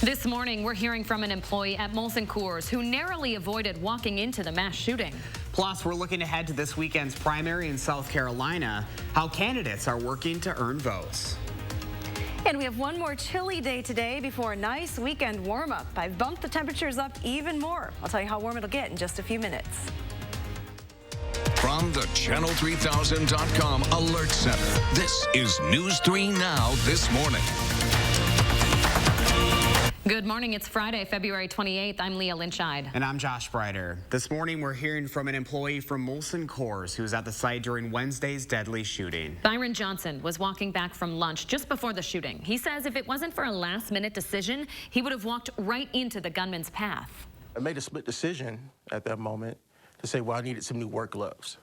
This morning, we're hearing from an employee at Molson Coors who narrowly avoided walking into the mass shooting. Plus, we're looking ahead to this weekend's primary in South Carolina, how candidates are working to earn votes. And we have one more chilly day today before a nice weekend warm-up. I've bumped the temperatures up even more. I'll tell you how warm it'll get in just a few minutes. From the Channel3000.com Alert Center, this is News 3 Now this morning. Good morning. It's Friday, February 28th. I'm Leah Lynchide. And I'm Josh Breider. This morning, we're hearing from an employee from Molson Coors who was at the site during Wednesday's deadly shooting. Byron Johnson was walking back from lunch just before the shooting. He says if it wasn't for a last-minute decision, he would have walked right into the gunman's path. I made a split decision at that moment to say, well, I needed some new work gloves.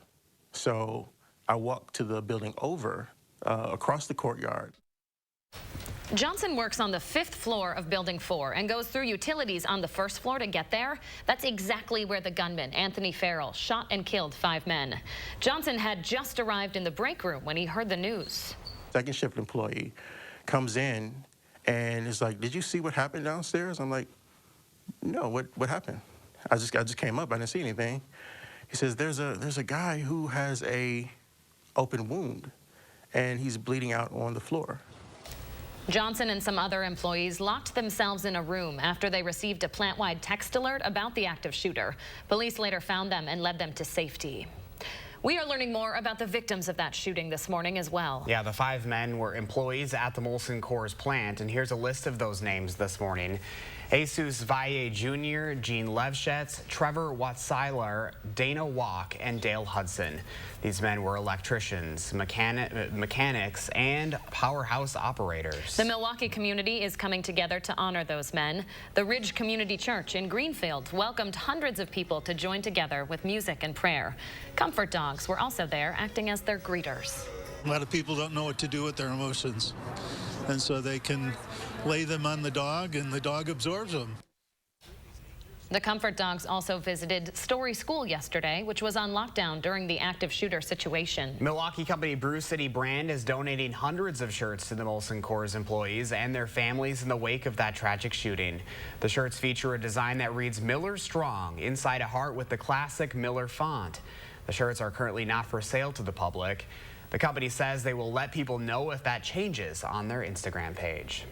So I walked to the building over, across the courtyard. Johnson works on the 5th floor of Building 4 and goes through utilities on the 1st floor to get there. That's exactly where the gunman, Anthony Farrell, shot and killed 5 men. Johnson had just arrived in the break room when he heard the news. Second shift employee comes in and is like, did you see what happened downstairs? I'm like, no, what happened? I just came up, I didn't see anything. He says, there's a guy who has a open wound and he's bleeding out on the floor. Johnson and some other employees locked themselves in a room after they received a plant-wide text alert about the active shooter. Police later found them and led them to safety. We are learning more about the victims of that shooting this morning as well. Yeah, the 5 men were employees at the Molson Coors plant, and here's a list of those names this morning. Jesus Valle Jr., Gene Levschetz, Trevor Watzeiler, Dana Walk, and Dale Hudson. These men were electricians, mechanics, and powerhouse operators. The Milwaukee community is coming together to honor those men. The Ridge Community Church in Greenfield welcomed hundreds of people to join together with music and prayer. Comfort dogs were also there, acting as their greeters. A lot of people don't know what to do with their emotions, and so they can lay them on the dog and the dog absorbs them. The Comfort Dogs also visited Story School yesterday, which was on lockdown during the active shooter situation. Milwaukee company Brew City Brand is donating hundreds of shirts to the Molson Coors employees and their families in the wake of that tragic shooting. The shirts feature a design that reads Miller Strong inside a heart with the classic Miller font. The shirts are currently not for sale to the public. The company says they will let people know if that changes on their Instagram page.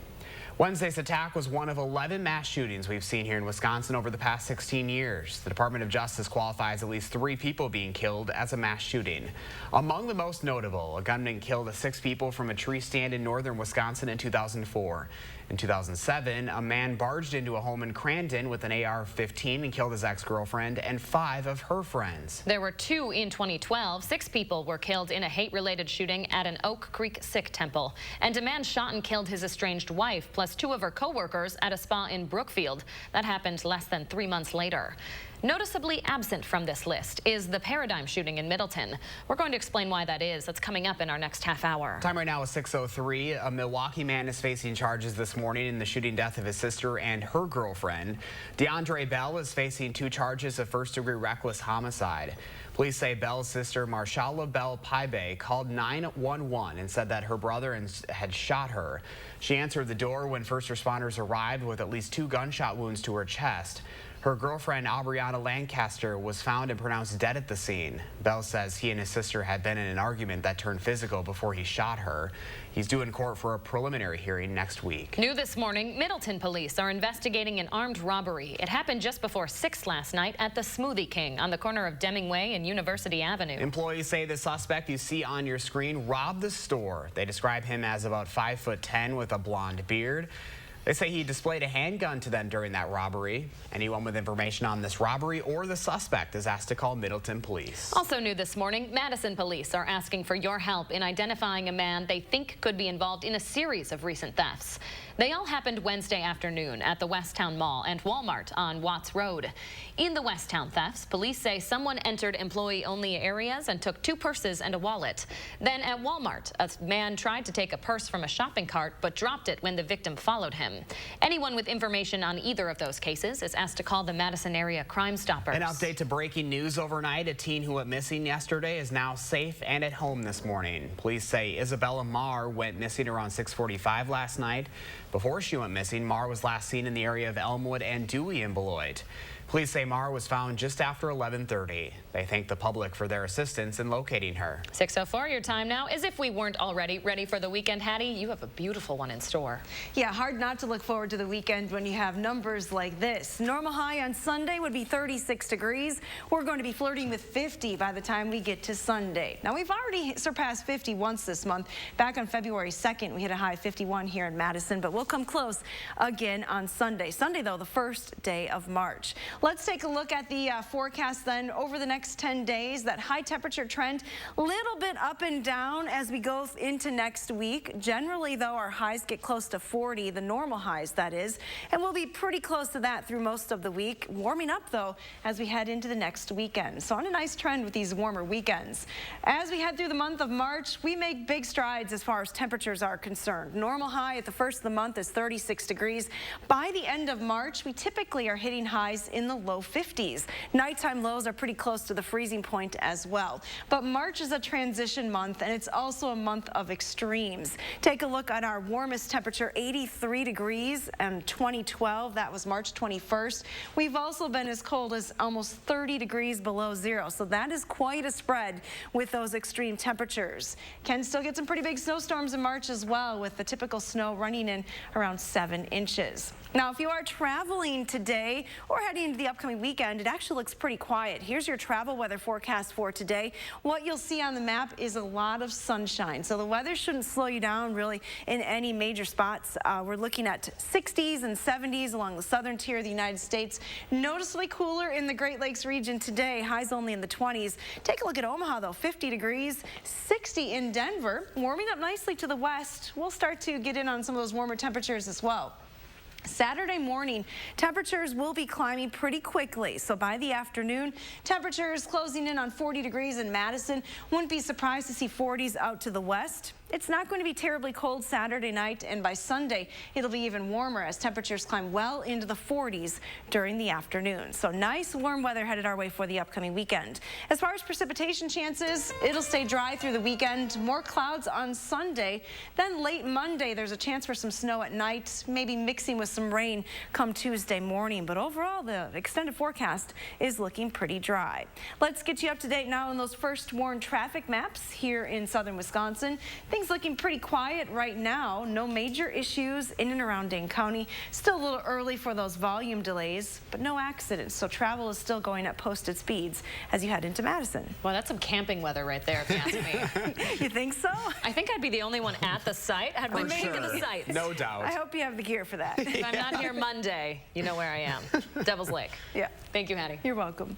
Wednesday's attack was one of 11 mass shootings we've seen here in Wisconsin over the past 16 years. The Department of Justice qualifies at least 3 people being killed as a mass shooting. Among the most notable, a gunman killed 6 people from a tree stand in northern Wisconsin in 2004. In 2007, a man barged into a home in Crandon with an AR-15 and killed his ex-girlfriend and 5 of her friends. There were 2 in 2012. 6 people were killed in a hate-related shooting at an Oak Creek Sikh temple. And a man shot and killed his estranged wife, plus 2 of her co-workers at a spa in Brookfield. That happened less than 3 months later. Noticeably absent from this list is the Paradigm shooting in Middleton. We're going to explain why that is. That's coming up in our next half hour. Time right now is 6:03. A Milwaukee man is facing charges this morning in the shooting death of his sister and her girlfriend. DeAndre Bell is facing 2 charges of first-degree reckless homicide. Police say Bell's sister, Marshala Bell Paibe, called 911 and said that her brother had shot her. She answered the door when first responders arrived with at least 2 gunshot wounds to her chest. Her girlfriend, Aubriana Lancaster, was found and pronounced dead at the scene. Bell says he and his sister had been in an argument that turned physical before he shot her. He's due in court for a preliminary hearing next week. New this morning, Middleton police are investigating an armed robbery. It happened just before 6 last night at the Smoothie King on the corner of Deming Way and University Avenue. Employees say the suspect you see on your screen robbed the store. They describe him as about 5'10" with a blonde beard. They say he displayed a handgun to them during that robbery. Anyone with information on this robbery or the suspect is asked to call Middleton police. Also new this morning, Madison police are asking for your help in identifying a man they think could be involved in a series of recent thefts. They all happened Wednesday afternoon at the Westtown Mall and Walmart on Watts Road. In the Westtown thefts, police say someone entered employee-only areas and took 2 purses and a wallet. Then at Walmart, a man tried to take a purse from a shopping cart but dropped it when the victim followed him. Anyone with information on either of those cases is asked to call the Madison area Crime Stoppers. An update to breaking news overnight. A teen who went missing yesterday is now safe and at home this morning. Police say Isabella Marr went missing around 6:45 last night. Before she went missing, Mar was last seen in the area of Elmwood and Dewey in Beloit. Police say Mar was found just after 11:30. They thank the public for their assistance in locating her. 6:04, your time now. As if we weren't already ready for the weekend, Hattie, you have a beautiful one in store. Yeah, hard not to look forward to the weekend when you have numbers like this. Normal high on Sunday would be 36 degrees. We're going to be flirting with 50 by the time we get to Sunday. Now, we've already surpassed 50 once this month. Back on February 2nd, we hit a high of 51 here in Madison, but we'll come close again on Sunday. Sunday, though, the first day of March. Let's take a look at the forecast then over the next 10 days. That high temperature trend, a little bit up and down as we go into next week. Generally, though, our highs get close to 40, the normal highs, that is, and we'll be pretty close to that through most of the week. Warming up, though, as we head into the next weekend. So on a nice trend with these warmer weekends. As we head through the month of March, we make big strides as far as temperatures are concerned. Normal high at the first of the month is 36 degrees. By the end of March, we typically are hitting highs in the low 50s. Nighttime lows are pretty close to the freezing point as well. But March is a transition month, and it's also a month of extremes. Take a look at our warmest temperature, 83 degrees in 2012. That was March 21st. We've also been as cold as almost 30 degrees below zero. So that is quite a spread with those extreme temperatures. Can still get some pretty big snowstorms in March as well, with the typical snow running in around 7 inches. Now, if you are traveling today or heading into the upcoming weekend, it actually looks pretty quiet. Here's your travel weather forecast for today. What you'll see on the map is a lot of sunshine. So the weather shouldn't slow you down really in any major spots. We're looking at 60s and 70s along the southern tier of the United States. Noticeably cooler in the Great Lakes region today. Highs only in the 20s. Take a look at Omaha, though, 50 degrees, 60 in Denver. Warming up nicely to the west. We'll start to get in on some of those warmer temperatures as well. Saturday morning, temperatures will be climbing pretty quickly. So by the afternoon, temperatures closing in on 40 degrees in Madison. Wouldn't be surprised to see 40s out to the west. It's not going to be terribly cold Saturday night, and by Sunday, it'll be even warmer as temperatures climb well into the 40s during the afternoon. So nice warm weather headed our way for the upcoming weekend. As far as precipitation chances, it'll stay dry through the weekend. More clouds on Sunday. Then late Monday, there's a chance for some snow at night, maybe mixing with some rain come Tuesday morning. But overall, the extended forecast is looking pretty dry. Let's get you up to date now on those first warn traffic maps here in southern Wisconsin. Things looking pretty quiet right now. No major issues in and around Dane County. Still a little early for those volume delays, but no accidents. So travel is still going at posted speeds as you head into Madison. Well, that's some camping weather right there, if you ask me. You think so? I think I'd be the only one at the site. I'd be making the site. No doubt. I hope you have the gear for that. If I'm not here Monday, you know where I am. Devil's Lake. Yeah. Thank you, Hattie. You're welcome.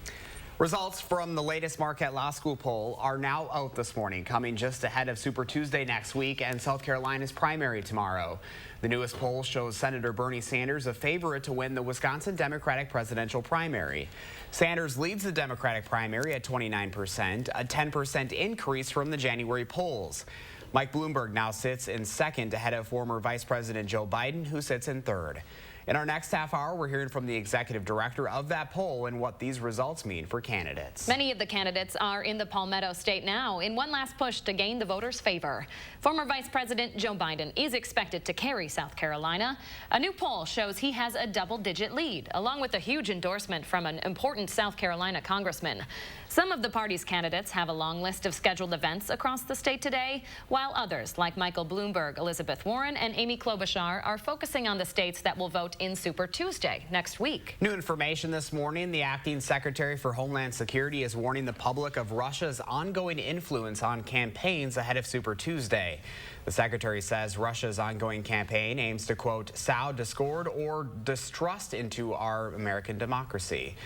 Results from the latest Marquette Law School poll are now out this morning, coming just ahead of Super Tuesday next week and South Carolina's primary tomorrow. The newest poll shows Senator Bernie Sanders a favorite to win the Wisconsin Democratic presidential primary. Sanders leads the Democratic primary at 29%, a 10% increase from the January polls. Mike Bloomberg now sits in second ahead of former Vice President Joe Biden, who sits in third. In our next half hour, we're hearing from the executive director of that poll and what these results mean for candidates. Many of the candidates are in the Palmetto State now in one last push to gain the voters' favor. Former Vice President Joe Biden is expected to carry South Carolina. A new poll shows he has a double-digit lead, along with a huge endorsement from an important South Carolina congressman. Some of the party's candidates have a long list of scheduled events across the state today, while others, like Michael Bloomberg, Elizabeth Warren, and Amy Klobuchar, are focusing on the states that will vote in Super Tuesday next week. New information this morning. The acting secretary for Homeland Security is warning the public of Russia's ongoing influence on campaigns ahead of Super Tuesday. The secretary says Russia's ongoing campaign aims to, quote, sow discord or distrust into our American democracy.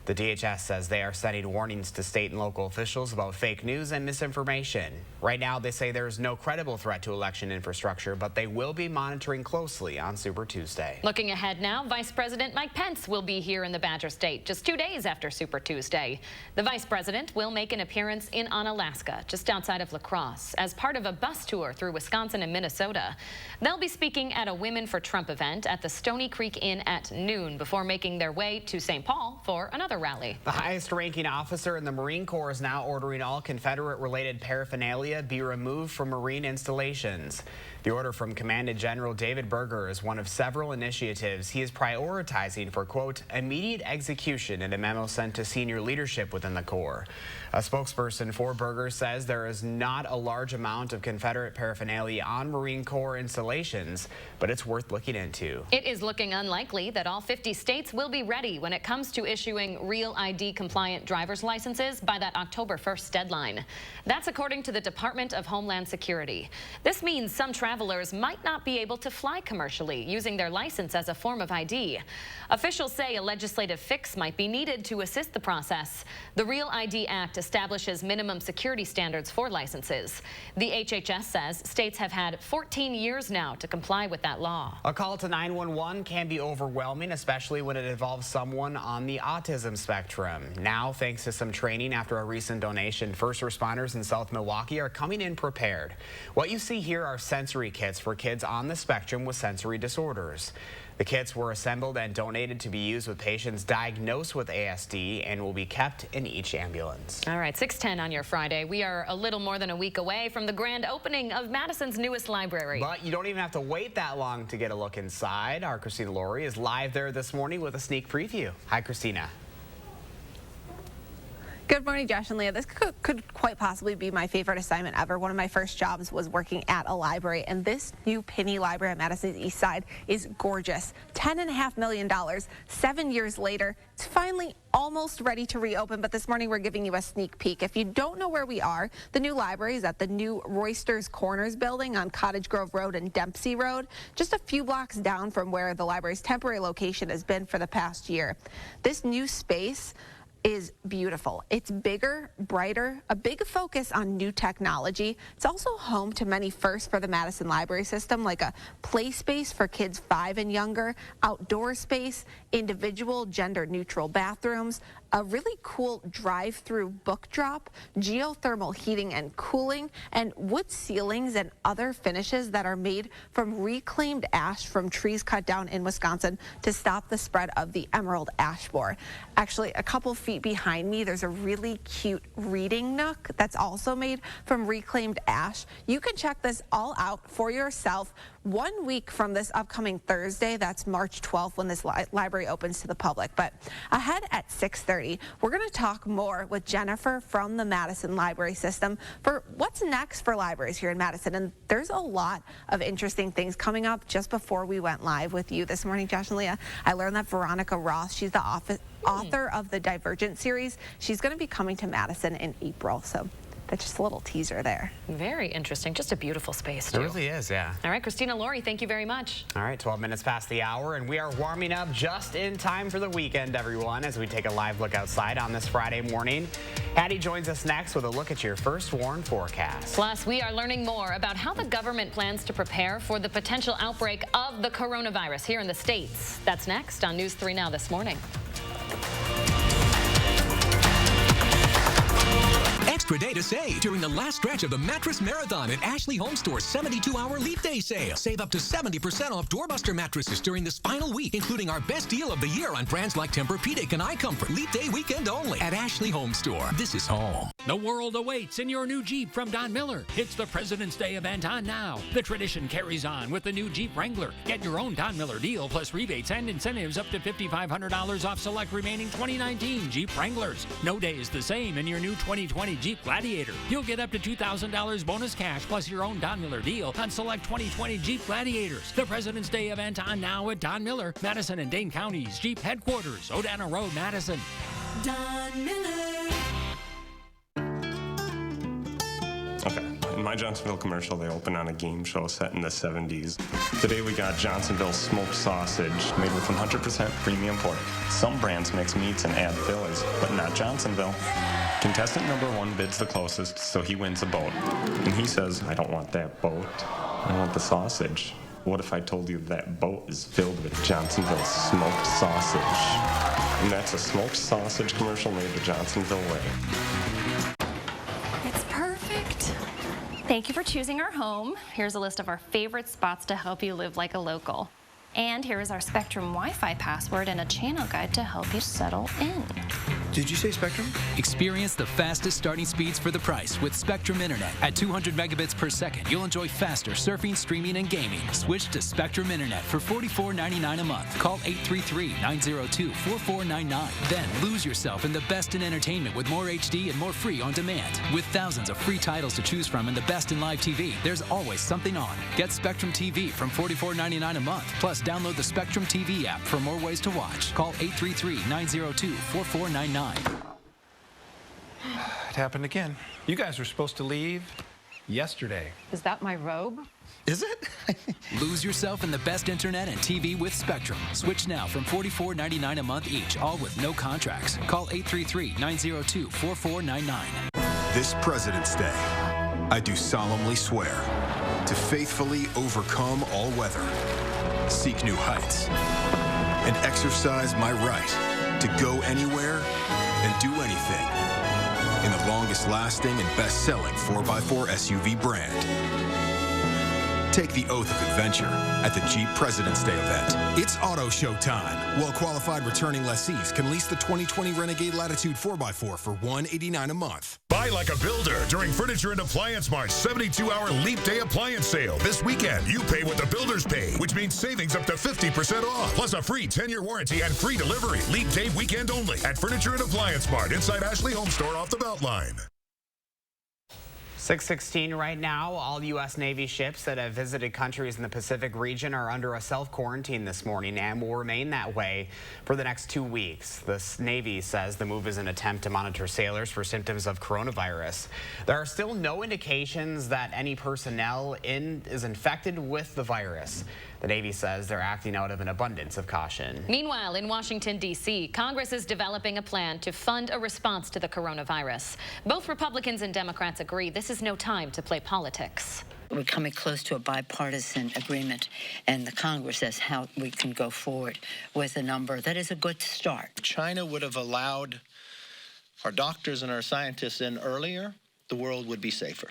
The DHS says they are sending warnings to state and local officials about fake news and misinformation. Right now, they say there is no credible threat to election infrastructure, but they will be monitoring closely on Super Tuesday. Looking ahead now, Vice President Mike Pence will be here in the Badger State just 2 days after Super Tuesday. The vice president will make an appearance in Onalaska, just outside of La Crosse, as part of a bus tour through Wisconsin and Minnesota. They'll be speaking at a Women for Trump event at the Stony Creek Inn at noon before making their way to St. Paul for another another rally. The highest-ranking officer in the Marine Corps is now ordering all Confederate-related paraphernalia be removed from Marine installations. The order from Commandant General David Berger is one of several initiatives he is prioritizing for, quote, immediate execution in a memo sent to senior leadership within the Corps. A spokesperson for Berger says there is not a large amount of Confederate paraphernalia on Marine Corps installations, but it's worth looking into. It is looking unlikely that all 50 states will be ready when it comes to issuing real ID compliant driver's licenses by that October 1st deadline. That's according to the Department of Homeland Security. This means some travelers might not be able to fly commercially using their license as a form of ID. Officials say a legislative fix might be needed to assist the process. The Real ID Act establishes minimum security standards for licenses. The HHS says states have had 14 years now to comply with that law. A call to 911 can be overwhelming, especially when it involves someone on the autism spectrum. Now, thanks to some training after a recent donation, first responders in South Milwaukee are coming in prepared. What you see here are sensory kits for kids on the spectrum with sensory disorders. The kits were assembled and donated to be used with patients diagnosed with ASD and will be kept in each ambulance. All right, 6:10 on your Friday. We are a little more than a week away from the grand opening of Madison's newest library. But you don't even have to wait that long to get a look inside. Our Christina Laurie is live there this morning with a sneak preview. Hi, Christina. Good morning, Josh and Leah. This could quite possibly be my favorite assignment ever. One of my first jobs was working at a library, and this new Penny Library at Madison's East Side is gorgeous. $10.5 million. 7 years later, it's finally almost ready to reopen, but this morning we're giving you a sneak peek. If you don't know where we are, the new library is at the new Roysters Corners building on Cottage Grove Road and Dempsey Road, just a few blocks down from where the library's temporary location has been for the past year. This new space is beautiful. It's bigger, brighter, a big focus on new technology. It's also home to many firsts for the Madison Library System, like a play space for kids 5 and younger, outdoor space, individual gender-neutral bathrooms, a really cool drive-through book drop, geothermal heating and cooling, and wood ceilings and other finishes that are made from reclaimed ash from trees cut down in Wisconsin to stop the spread of the emerald ash borer. Actually, a couple feet behind me, there's a really cute reading nook that's also made from reclaimed ash. You can check this all out for yourself 1 week from this upcoming Thursday. That's March 12th when this library opens to the public. But ahead at 6:30, we're going to talk more with Jennifer from the Madison Library System for what's next for libraries here in Madison. And there's a lot of interesting things coming up. Just before we went live with you this morning, Josh and Leah, I learned that Veronica Roth, she's the author of the Divergent series. She's going to be coming to Madison in April. So that's just a little teaser there. Very interesting. Just a beautiful space, too. It really is, yeah. All right, Christina Laurie, thank you very much. All right, 12 minutes past the hour, and we are warming up just in time for the weekend, everyone, as we take a live look outside on this Friday morning. Hattie joins us next with a look at your first warn forecast. Plus, we are learning more about how the government plans to prepare for the potential outbreak of the coronavirus here in the States. That's next on News 3 Now this morning. Extra day to save during the last stretch of the Mattress Marathon at Ashley Home Store's 72-hour Leap Day sale. Save up to 70% off doorbuster mattresses during this final week, including our best deal of the year on brands like Tempur-Pedic and iComfort. Leap Day weekend only at Ashley Home Store. This is home. The world awaits in your new Jeep from Don Miller. It's the President's Day event on now. The tradition carries on with the new Jeep Wrangler. Get your own Don Miller deal plus rebates and incentives up to $5,500 off select remaining 2019 Jeep Wranglers. No day is the same in your new 2020 Jeep Gladiator. You'll get up to $2,000 bonus cash plus your own Don Miller deal on select 2020 Jeep Gladiators. The President's Day event on now at Don Miller, Madison and Dane Counties Jeep headquarters, Odana Road, Madison. Don Miller. Okay, in my Johnsonville commercial, they open on a game show set in the 70s. Today we got Johnsonville smoked sausage made with 100% premium pork. Some brands mix meats and add fillers, but not Johnsonville. Contestant number 1 bids the closest, so he wins a boat. And he says, I don't want that boat, I want the sausage. What if I told you that boat is filled with Johnsonville smoked sausage? And that's a smoked sausage commercial made the Johnsonville way. It's perfect. Thank you for choosing our home. Here's a list of our favorite spots to help you live like a local. And here is our Spectrum Wi-Fi password and a channel guide to help you settle in. Did you say Spectrum? Experience the fastest starting speeds for the price with Spectrum Internet. At 200 megabits per second, you'll enjoy faster surfing, streaming, and gaming. Switch to Spectrum Internet for $44.99 a month. Call 833-902-4499. Then lose yourself in the best in entertainment with more HD and more free on demand. With thousands of free titles to choose from and the best in live TV, there's always something on. Get Spectrum TV from $44.99 a month. Plus, download the Spectrum TV app for more ways to watch. Call 833-902-4499. It happened again. You guys were supposed to leave yesterday. Is that my robe? Is it? Lose yourself in the best internet and TV with Spectrum. Switch now from $44.99 a month each, all with no contracts. Call 833-902-4499. This President's Day, I do solemnly swear to faithfully overcome all weather, seek new heights, and exercise my right to go anywhere and do anything in the longest-lasting and best-selling 4x4 SUV brand. Take the oath of adventure at the Jeep President's Day event. It's auto show time. Well-qualified returning lessees can lease the 2020 Renegade Latitude 4x4 for $189 a month. Buy like a builder during Furniture and Appliance Mart's 72-hour Leap Day Appliance Sale. This weekend, you pay what the builders pay, which means savings up to 50% off, plus a free 10-year warranty and free delivery. Leap Day weekend only at Furniture and Appliance Mart inside Ashley Home Store off the Beltline. 6:16 right now. All U.S. Navy ships that have visited countries in the Pacific region are under a self-quarantine this morning and will remain that way for the next 2 weeks. The Navy says the move is an attempt to monitor sailors for symptoms of coronavirus. There are still no indications that any personnel is infected with the virus. The Navy says they're acting out of an abundance of caution. Meanwhile, in Washington, D.C., Congress is developing a plan to fund a response to the coronavirus. Both Republicans and Democrats agree this is no time to play politics. We're coming close to a bipartisan agreement, and the Congress says how we can go forward with a number that is a good start. If China would have allowed our doctors and our scientists in earlier, the world would be safer.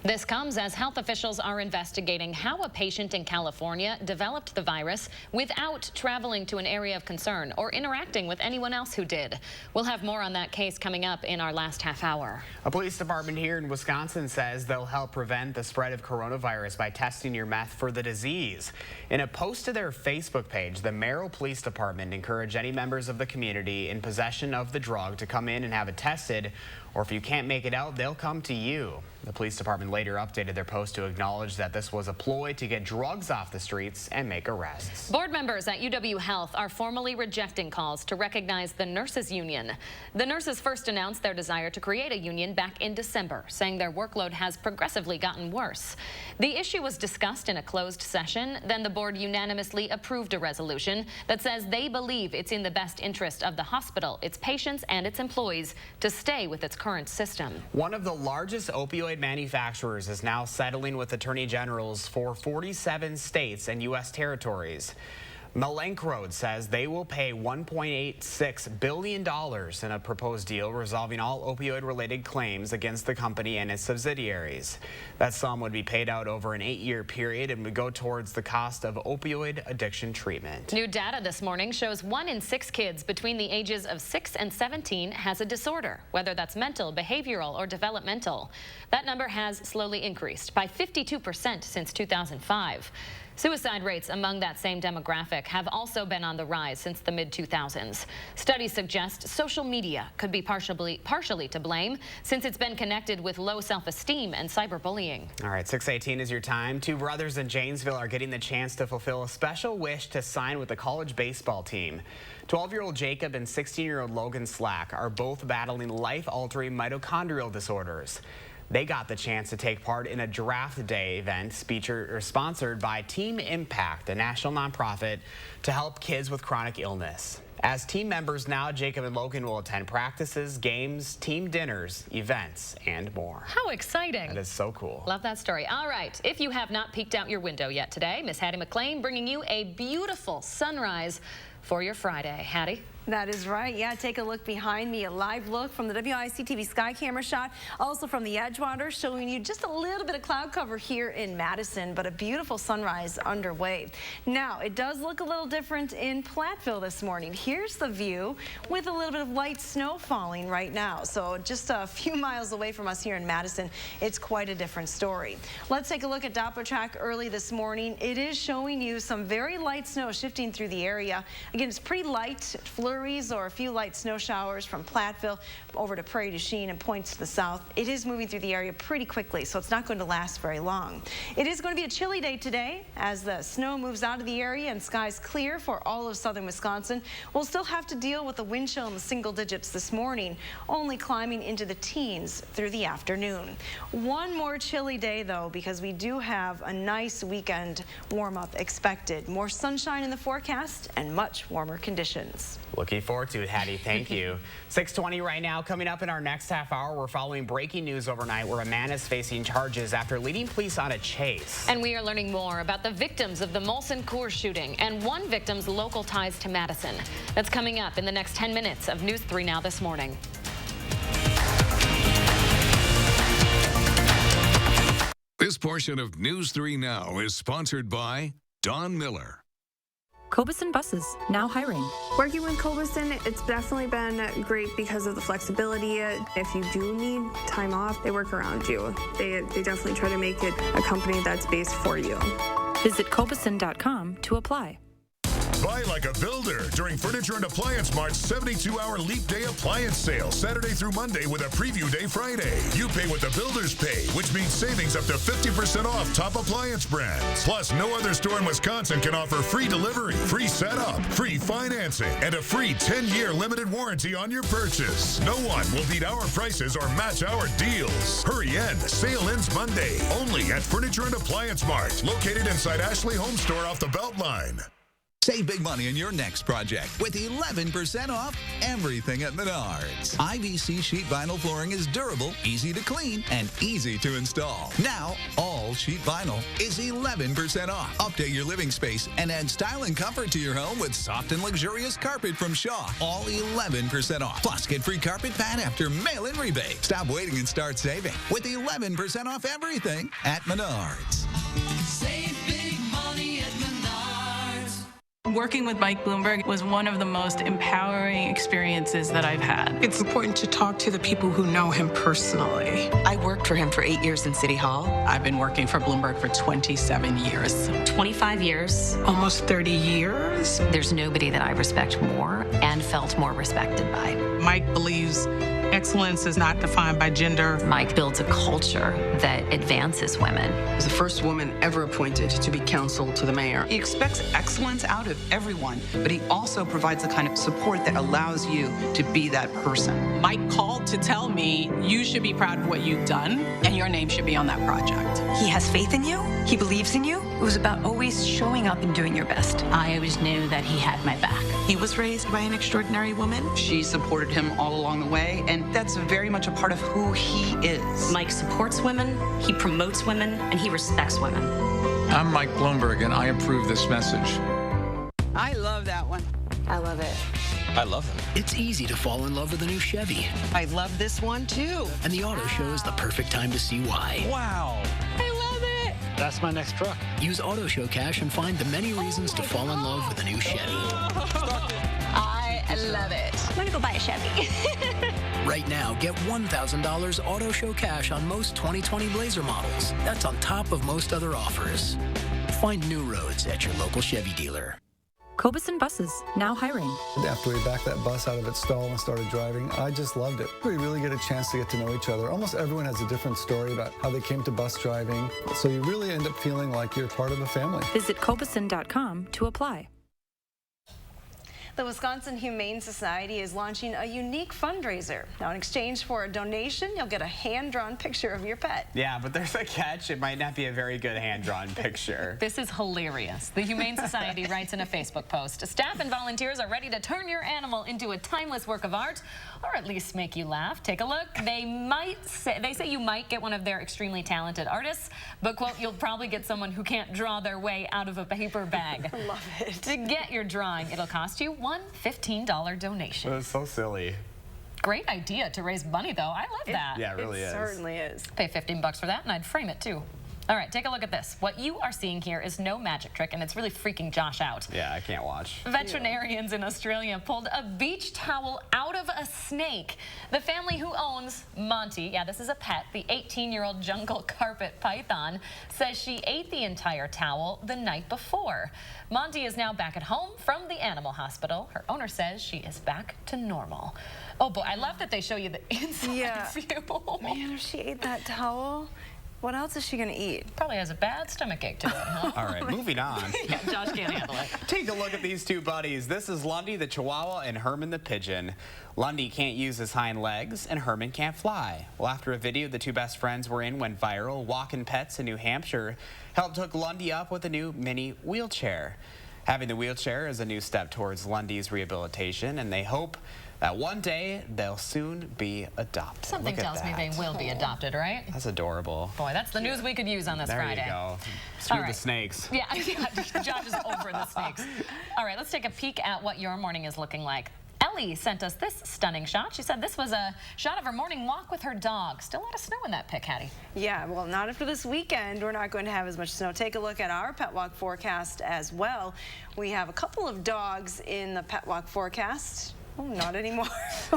This comes as health officials are investigating how a patient in California developed the virus without traveling to an area of concern or interacting with anyone else who did. We'll have more on that case coming up in our last half hour. A police department here in Wisconsin says they'll help prevent the spread of coronavirus by testing your meth for the disease. In a post to their Facebook page, the Merrill Police Department encouraged any members of the community in possession of the drug to come in and have it tested, or if you can't make it out, they'll come to you. The police department later updated their post to acknowledge that this was a ploy to get drugs off the streets and make arrests. Board members at UW Health are formally rejecting calls to recognize the nurses union. The nurses first announced their desire to create a union back in December, saying their workload has progressively gotten worse. The issue was discussed in a closed session. Then the board unanimously approved a resolution that says they believe it's in the best interest of the hospital, its patients, and its employees to stay with its current system. One of the largest opioid manufacturers is now settling with attorney generals for 47 states and U.S. territories. Malenkrode says they will pay $1.86 billion in a proposed deal resolving all opioid-related claims against the company and its subsidiaries. That sum would be paid out over an 8-year period and would go towards the cost of opioid addiction treatment. New data this morning shows 1 in 6 kids between the ages of 6 and 17 has a disorder, whether that's mental, behavioral, or developmental. That number has slowly increased by 52% since 2005. Suicide rates among that same demographic have also been on the rise since the mid-2000s. Studies suggest social media could be partially to blame, since it's been connected with low self-esteem and cyberbullying. All right, 6:18 is your time. 2 brothers in Janesville are getting the chance to fulfill a special wish to sign with the college baseball team. 12-year-old Jacob and 16-year-old Logan Slack are both battling life-altering mitochondrial disorders. They got the chance to take part in a draft day event sponsored by Team Impact, a national nonprofit to help kids with chronic illness. As team members now, Jacob and Logan will attend practices, games, team dinners, events, and more. How exciting. That is so cool. Love that story. All right, if you have not peeked out your window yet today, Miss Hattie McLean bringing you a beautiful sunrise for your Friday. Hattie? That is right. Yeah, take a look behind me. A live look from the WIC-TV sky camera shot. Also from the Edgewater, showing you just a little bit of cloud cover here in Madison, but a beautiful sunrise underway. Now, it does look a little different in Platteville this morning. Here's the view with a little bit of light snow falling right now. So just a few miles away from us here in Madison, it's quite a different story. Let's take a look at Doppler track early this morning. It is showing you some very light snow shifting through the area. Again, it's pretty light, flurries or a few light snow showers from Platteville over to Prairie du Chien and points to the south. It is moving through the area pretty quickly, so it's not going to last very long. It is going to be a chilly day today as the snow moves out of the area and skies clear for all of southern Wisconsin. We'll still have to deal with the wind chill in the single digits this morning, only climbing into the teens through the afternoon. One more chilly day though, because we do have a nice weekend warm up expected. More sunshine in the forecast and much warmer conditions. Looking forward to it, Hattie. Thank you. 6:20 right now. Coming up in our next half hour, we're following breaking news overnight where a man is facing charges after leading police on a chase. And we are learning more about the victims of the Molson Coors shooting and one victim's local ties to Madison. That's coming up in the next 10 minutes of News 3 Now this morning. This portion of News 3 Now is sponsored by Don Miller. Cobuson Buses, now hiring. Working with Cobuson, it's definitely been great because of the flexibility. If you do need time off, they work around you. They definitely try to make it a company that's based for you. Visit Cobuson.com to apply. Buy like a builder during Furniture and Appliance Mart's 72-hour Leap Day Appliance Sale, Saturday through Monday with a Preview Day Friday. You pay what the builders pay, which means savings up to 50% off top appliance brands. Plus, no other store in Wisconsin can offer free delivery, free setup, free financing, and a free 10-year limited warranty on your purchase. No one will beat our prices or match our deals. Hurry in. Sale ends Monday, only at Furniture and Appliance Mart, located inside Ashley Home Store off the Beltline. Save big money on your next project with 11% off everything at Menards. IVC sheet vinyl flooring is durable, easy to clean, and easy to install. Now, all sheet vinyl is 11% off. Update your living space and add style and comfort to your home with soft and luxurious carpet from Shaw. All 11% off. Plus, get free carpet pad after mail-in rebate. Stop waiting and start saving with 11% off everything at Menards. Save big money at Menards. Working with Mike Bloomberg was one of the most empowering experiences that I've had. It's important to talk to the people who know him personally. I worked for him for 8 years in City Hall. I've been working for Bloomberg for 27 years. 25 years. Almost 30 years. There's nobody that I respect more and felt more respected by. Mike believes excellence is not defined by gender. Mike builds a culture that advances women. He was the first woman ever appointed to be counsel to the mayor. He expects excellence out of everyone, but he also provides the kind of support that allows you to be that person. Mike called to tell me, you should be proud of what you've done, and your name should be on that project. He has faith in you. He believes in you. It was about always showing up and doing your best. I always knew that he had my back. He was raised by an extraordinary woman. She supported him all along the way, and that's very much a part of who he is. Mike supports women, he promotes women, and he respects women. I'm Mike Bloomberg, and I approve this message. I love that one. I love it. I love him. It's easy to fall in love with a new Chevy. I love this one too. And the auto show is the perfect time to see why. Wow. I love it. That's my next truck. Use Auto Show Cash and find the many reasons to fall in love with a new Chevy. I love it. I'm gonna go buy a Chevy. Right now, get $1,000 Auto Show Cash on most 2020 Blazer models. That's on top of most other offers. Find new roads at your local Chevy dealer. Cobuson Buses, now hiring. After we backed that bus out of its stall and started driving, I just loved it. We really get a chance to get to know each other. Almost everyone has a different story about how they came to bus driving, so you really end up feeling like you're part of a family. Visit Cobuson.com to apply. The Wisconsin Humane Society is launching a unique fundraiser. Now, in exchange for a donation, you'll get a hand-drawn picture of your pet. Yeah, but there's a catch. It might not be a very good hand-drawn picture. This is hilarious. The Humane Society writes in a Facebook post, staff and volunteers are ready to turn your animal into a timeless work of art, or at least make you laugh. Take a look. They say you might get one of their extremely talented artists, but, quote, you'll probably get someone who can't draw their way out of a paper bag. Love it. To get your drawing, it'll cost you one $15 donation. That's so silly. Great idea to raise money, though. I love that. Yeah, it really is. It certainly is. Pay $15 for that, and I'd frame it, too. All right, take a look at this. What you are seeing here is no magic trick, and it's really freaking Josh out. Yeah, I can't watch. Veterinarians in Australia pulled a beach towel out of a snake. The family who owns Monty, yeah, this is a pet, the 18-year-old jungle carpet python, says she ate the entire towel the night before. Monty is now back at home from the animal hospital. Her owner says she is back to normal. Oh, boy, I love that they show you the inside view. Man, if she ate that towel, what else is she going to eat? Probably has a bad stomach ache today, huh? All right, moving on. Yeah, Josh can't handle it. Take a look at these two buddies. This is Lundy the Chihuahua and Herman the Pigeon. Lundy can't use his hind legs and Herman can't fly. Well, after a video the two best friends were in went viral, Walkin' Pets in New Hampshire helped hook Lundy up with a new mini wheelchair. Having the wheelchair is a new step towards Lundy's rehabilitation, and they hope that one day they'll soon be adopted. Something tells me they will be adopted, right? That's adorable. Boy, that's the news we could use on this There Friday. you go. Screw the snakes. Yeah, Josh is over the snakes. All right, let's take a peek at what your morning is looking like. Ellie sent us this stunning shot. She said this was a shot of her morning walk with her dog. Still a lot of snow in that pic, Hattie. Yeah, well, not after this weekend. We're not going to have as much snow. Take a look at our pet walk forecast as well. We have a couple of dogs in the pet walk forecast. Oh, not anymore.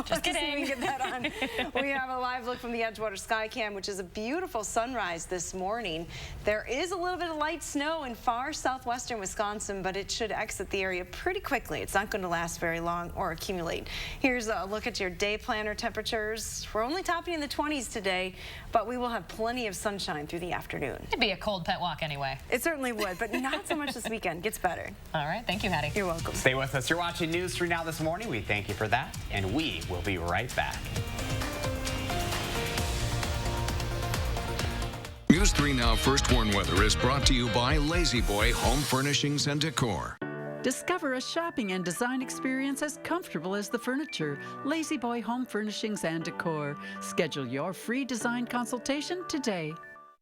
Just kidding. We get that on. We have a live look from the Edgewater Skycam, which is a beautiful sunrise this morning. There is a little bit of light snow in far southwestern Wisconsin, but it should exit the area pretty quickly. It's not going to last very long or accumulate. Here's a look at your day planner temperatures. We're only topping in the 20s today, but we will have plenty of sunshine through the afternoon. It'd be a cold pet walk anyway. It certainly would, but not so much this weekend. Gets better. All right. Thank you, Hattie. You're welcome. Stay with us. You're watching News 3 Now this morning. We thank you for that, and we will be right back. News 3 Now First Warn Weather is brought to you by Lazy Boy Home Furnishings and Decor. Discover a shopping and design experience as comfortable as the furniture. Lazy Boy Home Furnishings and Decor. Schedule your free design consultation today.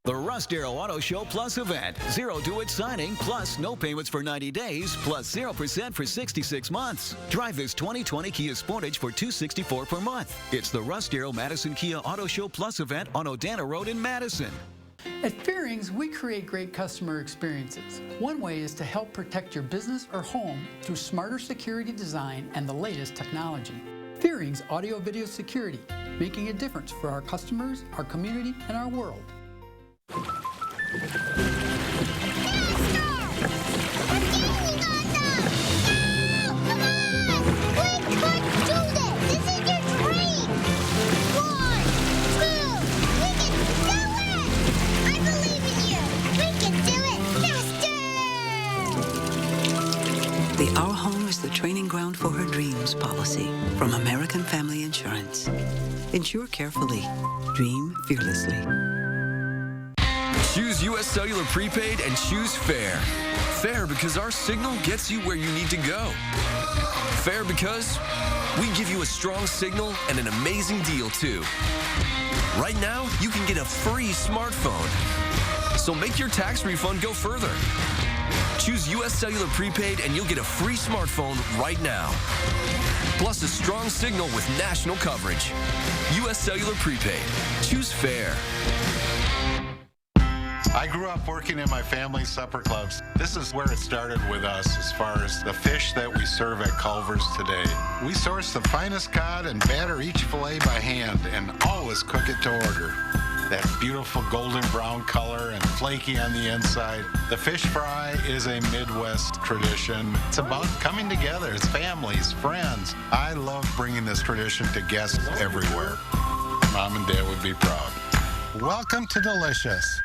The Russ Darrow Auto Show Plus event. 0 due at signing, plus no payments for 90 days, plus 0% for 66 months. Drive this 2020 Kia Sportage for $264 per month. It's the Russ Darrow Madison Kia Auto Show Plus event on Odana Road in Madison. At Fearings, we create great customer experiences. One way is to help protect your business or home through smarter security design and the latest technology. Fearings Audio-Video Security, making a difference for our customers, our community, and our world. The Our Home is the training ground for her dreams policy from American Family Insurance. Insure carefully. Dream fearlessly. Choose U.S. Cellular Prepaid and choose fair. Fair because our signal gets you where you need to go. Fair because we give you a strong signal and an amazing deal, too. Right now, you can get a free smartphone. So make your tax refund go further. Choose U.S. Cellular Prepaid and you'll get a free smartphone right now. Plus a strong signal with national coverage. U.S. Cellular Prepaid. Choose fair. I grew up working in my family's supper clubs. This is where it started with us as far as the fish that we serve at Culver's today. We source the finest cod and batter each fillet by hand and always cook it to order. That beautiful golden brown color and flaky on the inside. The fish fry is a Midwest tradition. It's about coming together. It's families, friends. I love bringing this tradition to guests everywhere. Mom and Dad would be proud. Welcome to Delicious.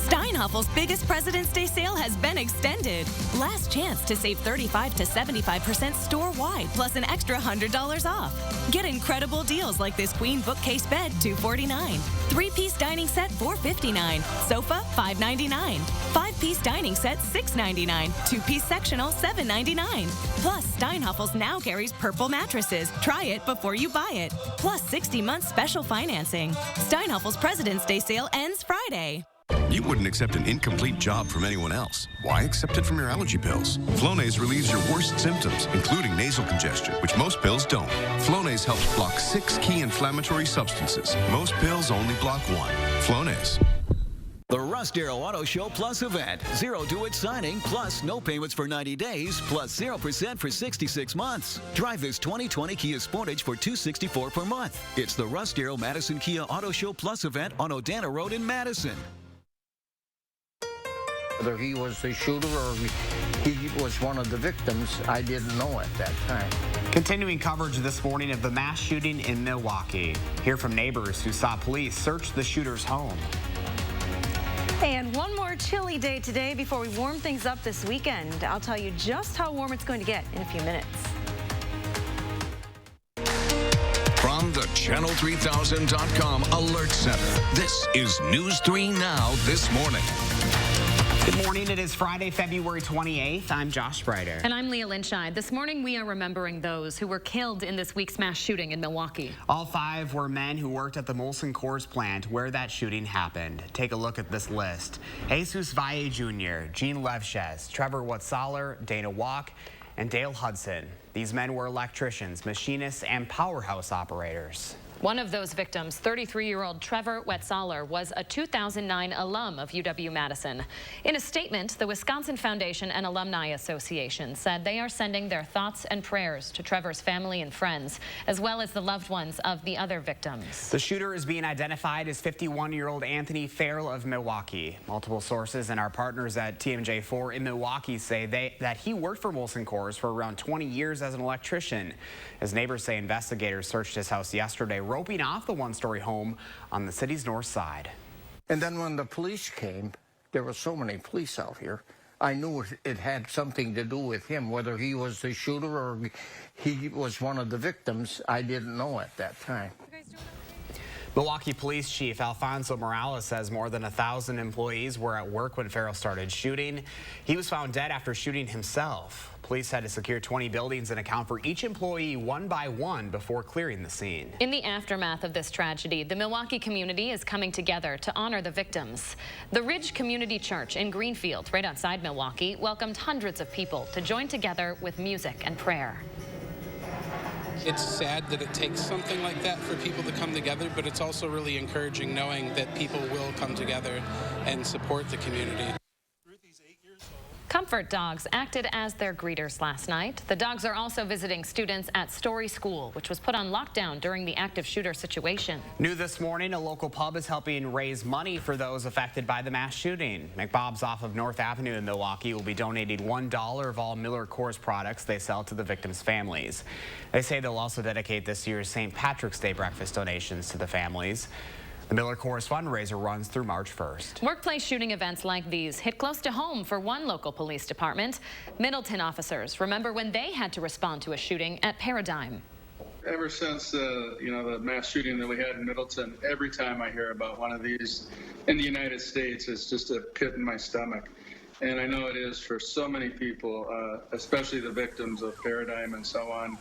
Steinhaffel's biggest President's Day sale has been extended. Last chance to save 35 to 75% store-wide, plus an extra $100 off. Get incredible deals like this queen bookcase bed, $249. 3-piece dining set, $459. Sofa, $599. 5-piece dining set, $699. 2-piece sectional, $799. Plus, Steinhaffel's now carries purple mattresses. Try it before you buy it. Plus 60 months special financing. Steinhaffel's President's Day sale ends Friday. You wouldn't accept an incomplete job from anyone else. Why accept it from your allergy pills? Flonase relieves your worst symptoms, including nasal congestion, which most pills don't. Flonase helps block 6 key inflammatory substances. Most pills only block 1. Flonase. The Russ Darrow Auto Show Plus event. 0 due at signing, plus no payments for 90 days, plus 0% for 66 months. Drive this 2020 Kia Sportage for $264 per month. It's the Russ Darrow Madison Kia Auto Show Plus event on Odana Road in Madison. Whether he was the shooter or he was one of the victims, I didn't know at that time. Continuing coverage this morning of the mass shooting in Milwaukee. Hear from neighbors who saw police search the shooter's home. And one more chilly day today before we warm things up this weekend. I'll tell you just how warm it's going to get in a few minutes. From the Channel3000.com Alert Center, this is News 3 Now This Morning. Good morning. It is Friday, February 28th. I'm Josh Brighter. And I'm Leah Lynchide. This morning, we are remembering those who were killed in this week's mass shooting in Milwaukee. All 5 were men who worked at the Molson Coors plant where that shooting happened. Take a look at this list. Jesus Valle Jr., Gene Levchez, Trevor Wetzaler, Dana Walk, and Dale Hudson. These men were electricians, machinists, and powerhouse operators. One of those victims, 33-year-old Trevor Wetzaler, was a 2009 alum of UW-Madison. In a statement, the Wisconsin Foundation and Alumni Association said they are sending their thoughts and prayers to Trevor's family and friends, as well as the loved ones of the other victims. The shooter is being identified as 51-year-old Anthony Farrell of Milwaukee. Multiple sources and our partners at TMJ4 in Milwaukee say that he worked for Molson Coors for around 20 years as an electrician. As neighbors say, investigators searched his house yesterday, roping off the one-story home on the city's north side. And then when the police came, there were so many police out here, I knew it had something to do with him. Whether he was the shooter or he was one of the victims, I didn't know at that time. Milwaukee Police Chief Alfonso Morales says more than 1,000 employees were at work when Farrell started shooting. He was found dead after shooting himself. Police had to secure 20 buildings and account for each employee one by one before clearing the scene. In the aftermath of this tragedy, the Milwaukee community is coming together to honor the victims. The Ridge Community Church in Greenfield, right outside Milwaukee, welcomed hundreds of people to join together with music and prayer. It's sad that it takes something like that for people to come together, but it's also really encouraging knowing that people will come together and support the community. Comfort Dogs acted as their greeters last night. The dogs are also visiting students at Story School, which was put on lockdown during the active shooter situation. New this morning, a local pub is helping raise money for those affected by the mass shooting. McBob's off of North Avenue in Milwaukee will be donating $1 of all Miller Coors products they sell to the victims' families. They say they'll also dedicate this year's St. Patrick's Day breakfast donations to the families. The Miller Coors fundraiser runs through March 1st. Workplace shooting events like these hit close to home for one local police department. Middleton officers remember when they had to respond to a shooting at Paradigm. Ever since the mass shooting that we had in Middleton, every time I hear about one of these in the United States, it's just a pit in my stomach. And I know it is for so many people, especially the victims of Paradigm and so on.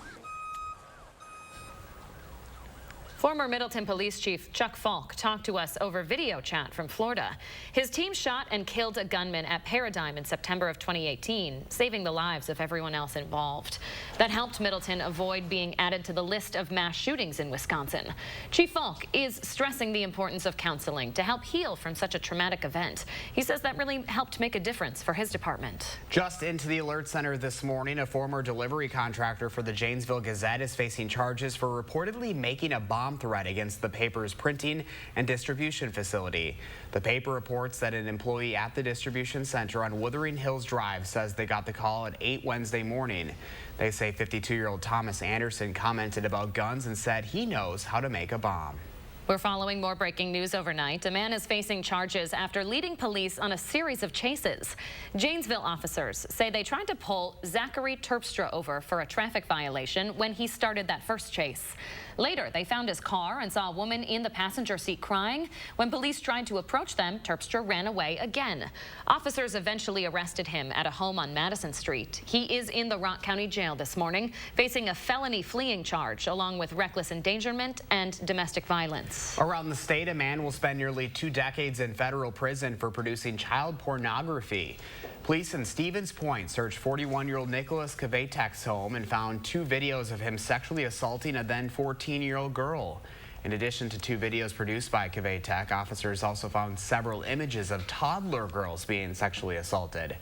Former Middleton Police Chief Chuck Falk talked to us over video chat from Florida. His team shot and killed a gunman at Paradigm in September of 2018, saving the lives of everyone else involved. That helped Middleton avoid being added to the list of mass shootings in Wisconsin. Chief Falk is stressing the importance of counseling to help heal from such a traumatic event. He says that really helped make a difference for his department. Just into the alert center this morning, a former delivery contractor for the Janesville Gazette is facing charges for reportedly making a bomb threat against the paper's printing and distribution facility. The paper reports that an employee at the distribution center on Wuthering Hills Drive says they got the call at 8 Wednesday morning. They say 52-year-old Thomas Anderson commented about guns and said he knows how to make a bomb. We're following more breaking news overnight. A man is facing charges after leading police on a series of chases. Janesville officers say they tried to pull Zachary Terpstra over for a traffic violation when he started that first chase. Later, they found his car and saw a woman in the passenger seat crying. When police tried to approach them, Terpstra ran away again. Officers eventually arrested him at a home on Madison Street. He is in the Rock County Jail this morning, facing a felony fleeing charge along with reckless endangerment and domestic violence. needs. Around the state, a man will spend nearly 2 decades in federal prison for producing child pornography. Police in Stevens Point searched 41-year-old Nicholas Kvatek's home and found 2 videos of him sexually assaulting a then 14-year-old girl. In addition to 2 videos produced by Kvatek, officers also found several images of toddler girls being sexually assaulted.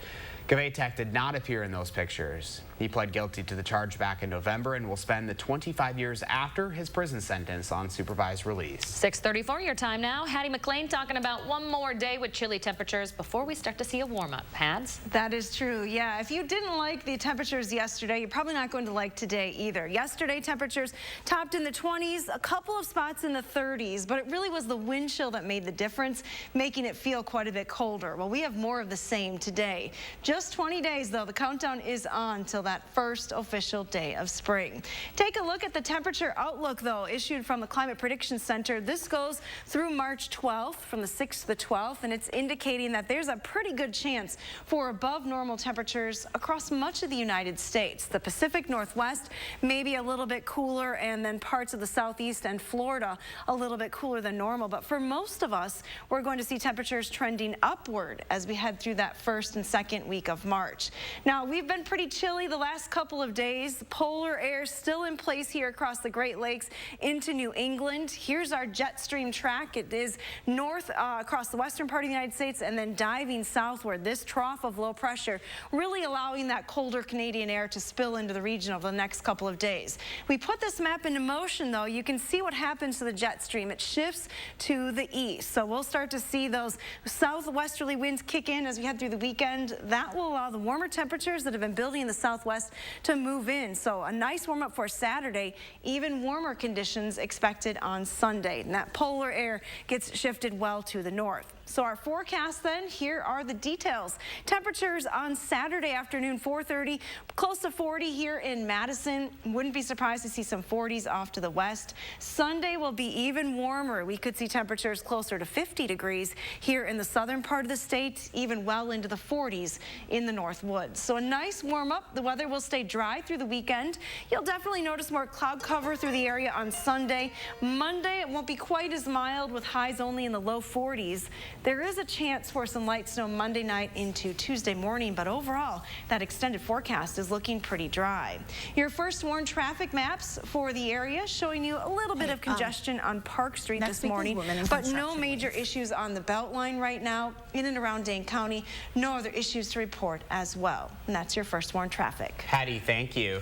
Kvatek did not appear in those pictures. He pled guilty to the charge back in November and will spend the 25 years after his prison sentence on supervised release. 6:34 your time now. Hattie McLean talking about one more day with chilly temperatures before we start to see a warm-up. Pads? That is true. Yeah, if you didn't like the temperatures yesterday, you're probably not going to like today either. Yesterday, temperatures topped in the 20s, a couple of spots in the 30s, but it really was the wind chill that made the difference, making it feel quite a bit colder. Well, we have more of the same today. Just 20 days, though. The countdown is on till that first official day of spring. Take a look at the temperature outlook, though, issued from the Climate Prediction Center. This goes through March 12th, from the 6th to the 12th, and it's indicating that there's a pretty good chance for above normal temperatures across much of the United States. The Pacific Northwest may be a little bit cooler, and then parts of the Southeast and Florida a little bit cooler than normal. But for most of us, we're going to see temperatures trending upward as we head through that first and second week of March. Now, we've been pretty chilly the last couple of days. Polar air still in place here across the Great Lakes into New England. Here's our jet stream track. It is north across the western part of the United States and then diving southward. This trough of low pressure really allowing that colder Canadian air to spill into the region over the next couple of days. We put this map into motion, though. You can see what happens to the jet stream. It shifts to the east. So we'll start to see those southwesterly winds kick in as we head through the weekend. That will allow the warmer temperatures that have been building in the southwest to move in. So a nice warm up for Saturday, even warmer conditions expected on Sunday. And that polar air gets shifted well to the north. So our forecast then, here are the details. Temperatures on Saturday afternoon, 4:30, close to 40 here in Madison. Wouldn't be surprised to see some 40s off to the west. Sunday will be even warmer. We could see temperatures closer to 50 degrees here in the southern part of the state, even well into the 40s in the north woods. So a nice warm up. The weather will stay dry through the weekend. You'll definitely notice more cloud cover through the area on Sunday. Monday, it won't be quite as mild with highs only in the low 40s. There is a chance for some light snow Monday night into Tuesday morning, but overall, that extended forecast is looking pretty dry. Your first warned traffic maps for the area showing you a little bit of congestion on Park Street this morning, but no major issues on the Beltline right now in and around Dane County. No other issues to report as well. And that's your first warned traffic. Hattie, thank you.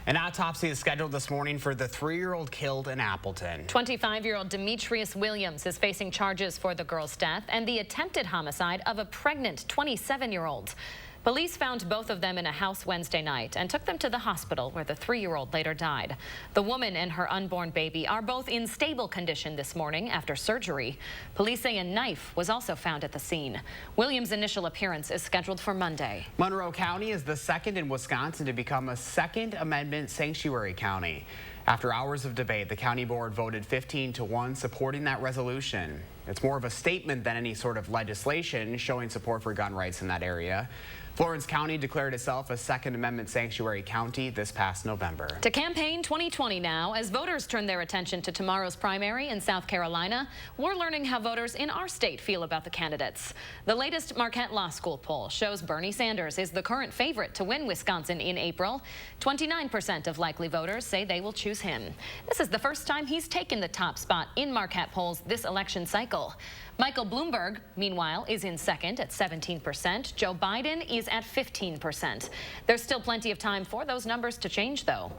An autopsy is scheduled this morning for the 3-year-old killed in Appleton. 25-year-old Demetrius Williams is facing charges for the girl's death and the attempted homicide of a pregnant 27-year-old. Police found both of them in a house Wednesday night and took them to the hospital where the 3-year-old later died. The woman and her unborn baby are both in stable condition this morning after surgery. Police say a knife was also found at the scene. Williams' initial appearance is scheduled for Monday. Monroe County is the second in Wisconsin to become a Second Amendment sanctuary county. After hours of debate, the county board voted 15-1 supporting that resolution. It's more of a statement than any sort of legislation showing support for gun rights in that area. Florence County declared itself a Second Amendment sanctuary county this past November. To campaign 2020 now, as voters turn their attention to tomorrow's primary in South Carolina, we're learning how voters in our state feel about the candidates. The latest Marquette Law School poll shows Bernie Sanders is the current favorite to win Wisconsin in April. 29% of likely voters say they will choose him. This is the first time he's taken the top spot in Marquette polls this election cycle. Michael Bloomberg, meanwhile, is in second at 17%. Joe Biden is at 15%. There's still plenty of time for those numbers to change, though.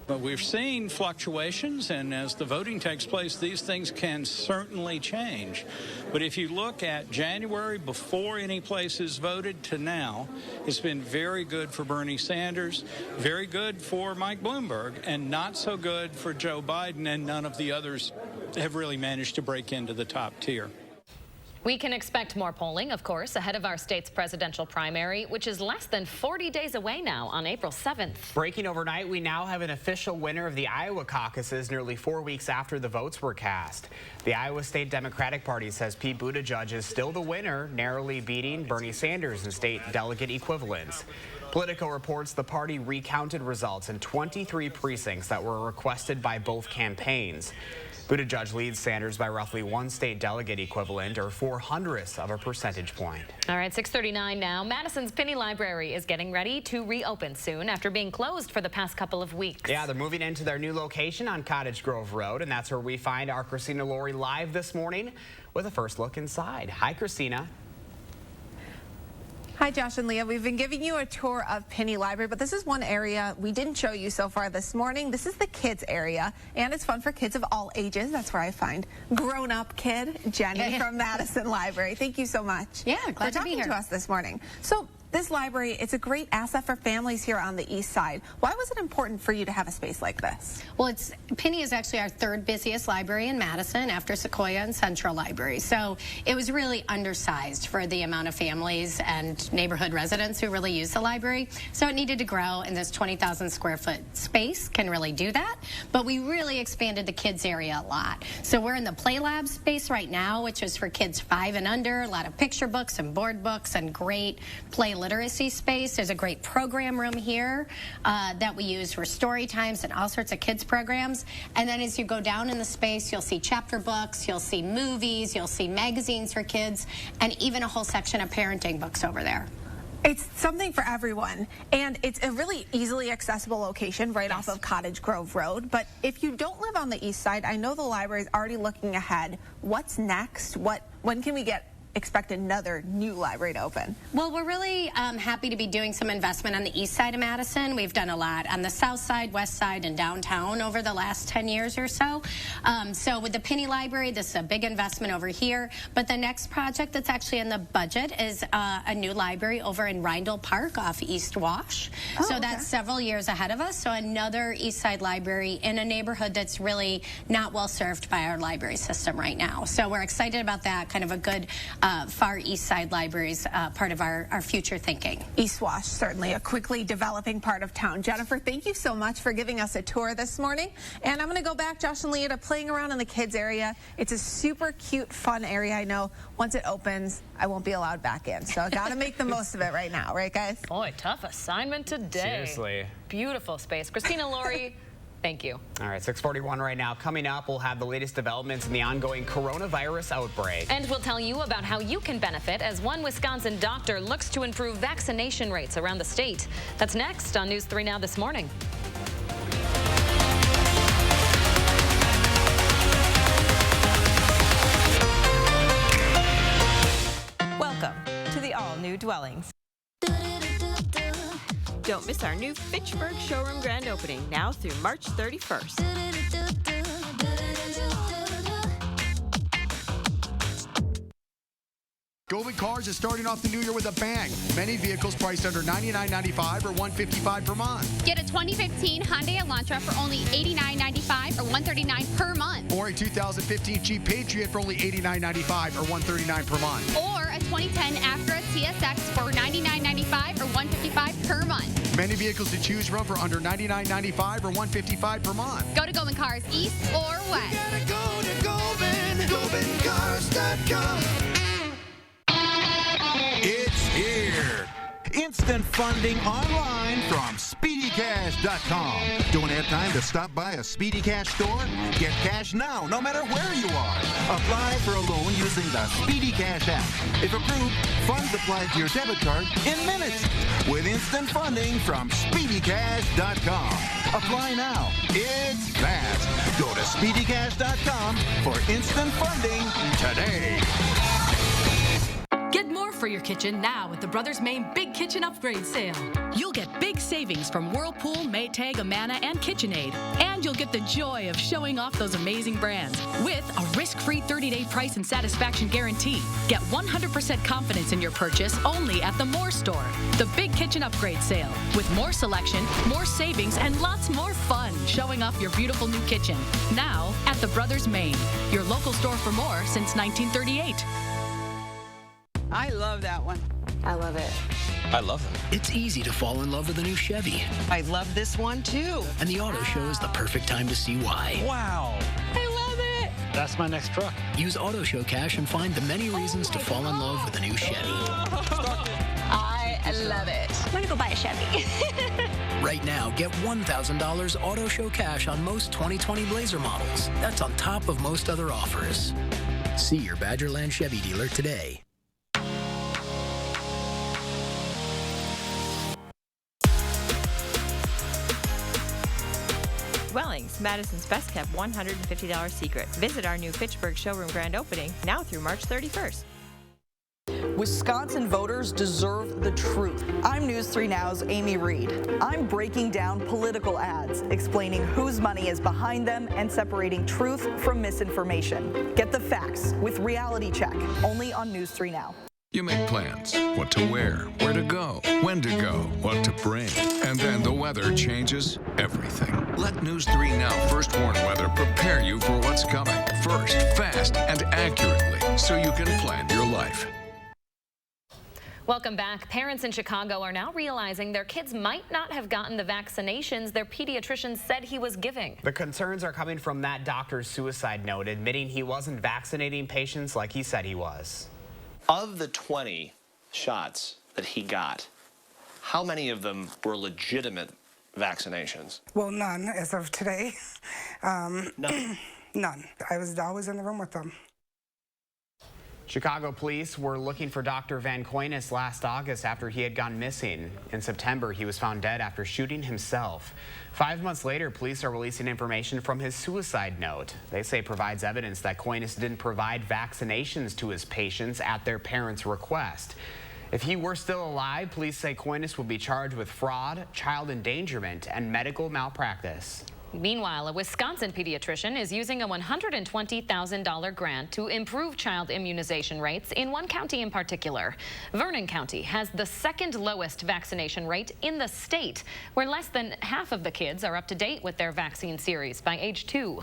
But we've seen fluctuations, and as the voting takes place, these things can certainly change. But if you look at January before any place is voted to now, it's been very good for Bernie Sanders, very good for Mike Bloomberg, and not so good for Joe Biden, and none of the others have really managed to break into the top tier. We can expect more polling, of course, ahead of our state's presidential primary, which is less than 40 days away now on April 7th. Breaking overnight, we now have an official winner of the Iowa caucuses nearly 4 weeks after the votes were cast. The Iowa State Democratic Party says Pete Buttigieg is still the winner, narrowly beating Bernie Sanders in state delegate equivalents. Politico reports the party recounted results in 23 precincts that were requested by both campaigns. Buttigieg leads Sanders by roughly 1 state delegate equivalent, or 0.04 of a percentage point. All right, 6:39 now. Madison's Penny Library is getting ready to reopen soon after being closed for the past couple of weeks. Yeah, they're moving into their new location on Cottage Grove Road, and that's where we find our Christina Laurie live this morning with a first look inside. Hi, Christina. Hi, Josh and Leah. We've been giving you a tour of Penny Library, but this is one area we didn't show you so far this morning. This is the kids area, and it's fun for kids of all ages. That's where I find grown-up kid Jenny from Madison Library. Thank you so much. Yeah, glad for to be talking here. to us this morning. So this library, it's a great asset for families here on the east side. Why was it important for you to have a space like this? Well, Penny is actually our third busiest library in Madison after Sequoia and Central Library. So it was really undersized for the amount of families and neighborhood residents who really use the library. So it needed to grow, and this 20,000 square foot space can really do that. But we really expanded the kids area a lot. So we're in the Play Lab space right now, which is for kids 5 and under. A lot of picture books and board books and great play literacy space. There's a great program room here that we use for story times and all sorts of kids programs. And then as you go down in the space, you'll see chapter books, you'll see movies, you'll see magazines for kids, and even a whole section of parenting books over there. It's something for everyone, and it's a really easily accessible location right off of Cottage Grove Road. But if you don't live on the east side, I know the library is already looking ahead. What's next? When can we expect another new library to open? Well, we're really happy to be doing some investment on the east side of Madison. We've done a lot on the south side, west side, and downtown over the last 10 years or so. So with the Penny Library, this is a big investment over here. But the next project that's actually in the budget is a new library over in Rindle Park off East Wash. That's several years ahead of us. So another east side library in a neighborhood that's really not well served by our library system right now. So we're excited about that, kind of a good far east side libraries, part of our future thinking. East Wash, certainly a quickly developing part of town. Jennifer, thank you so much for giving us a tour this morning. And I'm going to go back, Josh and Leah, to playing around in the kids area. It's a super cute, fun area. I know once it opens, I won't be allowed back in. So I got to make the most of it right now. Right, guys? Boy, tough assignment today. Seriously. Beautiful space. Christina Laurie. Thank you. All right, 6:41 right now. Coming up, we'll have the latest developments in the ongoing coronavirus outbreak. And we'll tell you about how you can benefit as one Wisconsin doctor looks to improve vaccination rates around the state. That's next on News 3 Now this morning. Welcome to the all-new Dwellings. Don't miss our new Fitchburg showroom grand opening now through March 31st. Govic Cars is starting off the new year with a bang. Many vehicles priced under $99.95 or $155 per month. Get a 2015 Hyundai Elantra for only $89.95 or $139 per month. Or a 2015 Jeep Patriot for only $89.95 or $139 per month. Or a 2010 Acura TSX for $99.95 or $155 per month. Many vehicles to choose from for under $99.95 or $155 per month. Go to Govic Cars East or West. You gotta go to Govic, GovicCars.com. It's here. Instant funding online from SpeedyCash.com. Don't have time to stop by a Speedy Cash store? Get cash now, no matter where you are. Apply for a loan using the Speedy Cash app. If approved, funds apply to your debit card in minutes with instant funding from SpeedyCash.com. Apply now. It's fast. Go to SpeedyCash.com for instant funding today. Get more for your kitchen now with the Brothers Maine Big Kitchen Upgrade Sale. You'll get big savings from Whirlpool, Maytag, Amana, and KitchenAid. And you'll get the joy of showing off those amazing brands with a risk-free 30-day price and satisfaction guarantee. Get 100% confidence in your purchase only at the Moore Store. The Big Kitchen Upgrade Sale with more selection, more savings, and lots more fun showing off your beautiful new kitchen. Now at the Brothers Maine, your local store for more since 1938. I love that one. I love it. I love it. It's easy to fall in love with a new Chevy. I love this one too. And the auto show is the perfect time to see why. Wow. I love it. That's my next truck. Use Auto Show Cash and find the many reasons to fall in love with a new Chevy. I it. I love it. I'm going to go buy a Chevy. Right now, get $1,000 auto show cash on most 2020 Blazer models. That's on top of most other offers. See your Badgerland Chevy dealer today. Dwellings, Madison's best kept $150 secret. Visit our new Fitchburg showroom grand opening now through March 31st. Wisconsin voters deserve the truth. I'm News 3 Now's Amy Reed. I'm breaking down political ads, explaining whose money is behind them and separating truth from misinformation. Get the facts with Reality Check, only on News 3 Now. You make plans, what to wear, where to go, when to go, what to bring. And then the weather changes everything. Let News 3 Now First Warn Weather prepare you for what's coming. First, fast, and accurately, so you can plan your life. Welcome back. Parents in Chicago are now realizing their kids might not have gotten the vaccinations their pediatrician said he was giving. The concerns are coming from that doctor's suicide note, admitting he wasn't vaccinating patients like he said he was. Of the 20 shots that he got, how many of them were legitimate vaccinations? Well, none as of today. None? None. I was always in the room with them. Chicago police were looking for Dr. Van Coynes last August after he had gone missing. In September, he was found dead after shooting himself. 5 months later, police are releasing information from his suicide note. They say it provides evidence that Coynes didn't provide vaccinations to his patients at their parents' request. If he were still alive, police say Coynes would be charged with fraud, child endangerment, and medical malpractice. Meanwhile, a Wisconsin pediatrician is using a $120,000 grant to improve child immunization rates in one county in particular. Vernon County has the second lowest vaccination rate in the state, where less than half of the kids are up to date with their vaccine series by age 2.